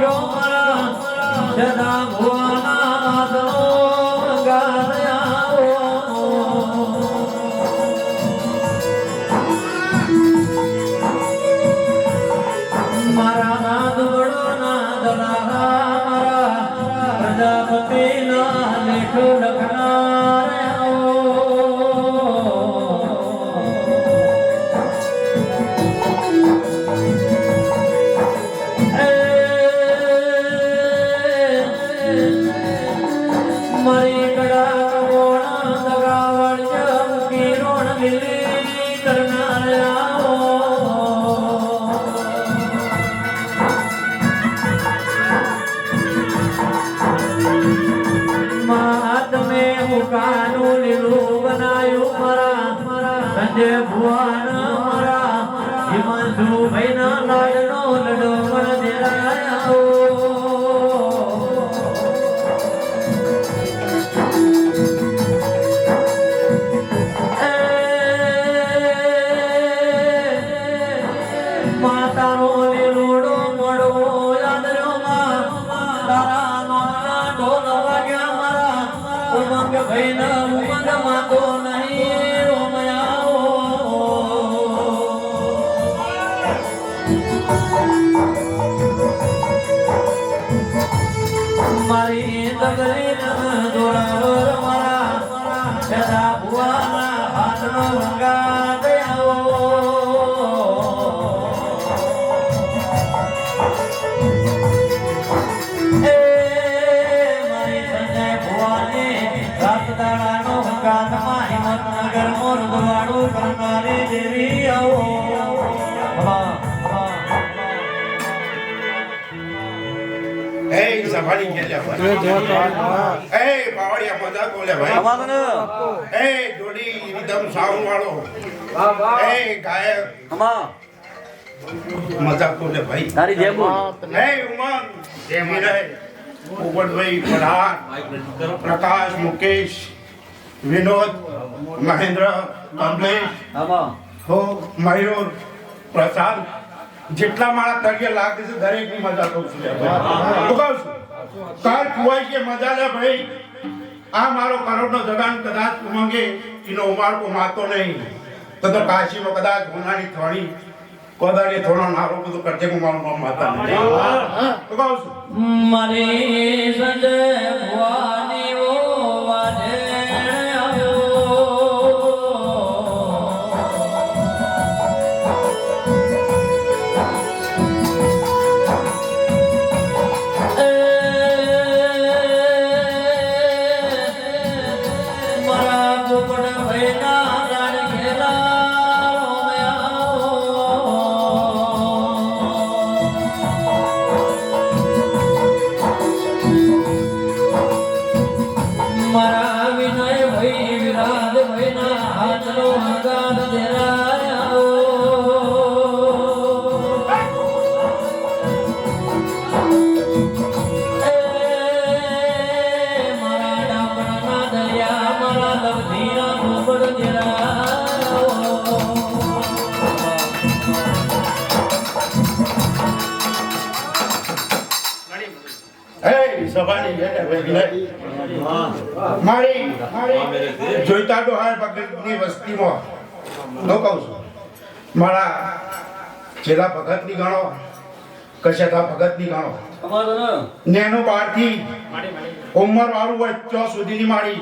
જો મારા સદા ભુવાના તો ગાયા મારા નાદ વડો નાદ મારા પ્રજાપતિ ના લેખો લખનાર મારી કડા કમોણા દગાવડ કિરણ મિલી કરનાર મુકાનું લીલું બનાયું મારા સંજય ભુવન મારા હિમાંશુ ભાઈ ના લાડનો લડો પણ દેરાયો માતાનો લીલુડો મળવો યાદ રહ્યો તારા માના ઢોલ વાગ્યા મારા ઉમંગ ભાઈ ના ઉમંગ માતો નહીં રોમયાઓ મારી દગરી દોરાવર મારા સદા ભુવાના હાથનો રંગા દયાઓ દાડાનો ગામમાં હિંમતનગર મોરવાડું કરનારી દેવી આવો એ સફારી કેલ્યા એ બાવળિયા મજા બોલે ભાઈ અમારને એ જોડી એકદમ સાઉન્ડ વાળો એ ગાયક અમા મજા બોલે ભાઈ તારી જેમ એ ઉમંગ જય વિનય ઉપરભાઈ પ્રધાન પ્રકાશ મુકેશ વિનોદ મહેન્દ્ર કમલેશ અમા હો મયુર પ્રસાદ જેટલા મારા તળિયે લાગે છે દરેક ની મજા કહું છું કાલ કુવાઈ કે મજા લે ભાઈ આ મારો કરોડનો જગાન કદાચ ઉમંગે એનો ઉમાળકો માતો નહીં તો કાશીમાં કદાચ હોનાની થોડી કોદાળી થોડો નારો બધું કરજે મારું નામ માતા નહીં તો કહું છું મારે સંજય ભુવાની ઓ વાજે મારા પોપટ ભાઈના રાડ ઘેરા મારા વિનય ભાઈ વિરાજ ભાઈ ના હાથનો હગાદ દેરાયો મારા ડામણા દરિયા મારા લવધીના ઢોબળ દેરાયો એ સભાની છે ભાઈ મારી જોઈતા તો હાર ભગતની વસ્તીમાં નો કહું છું મારા છેલ્લા ભગતની ગણો કશાતા ભગતની ગણો અમારને નેનો 12 થી ઉંમર વાળું હોય 4 સુધીની મારી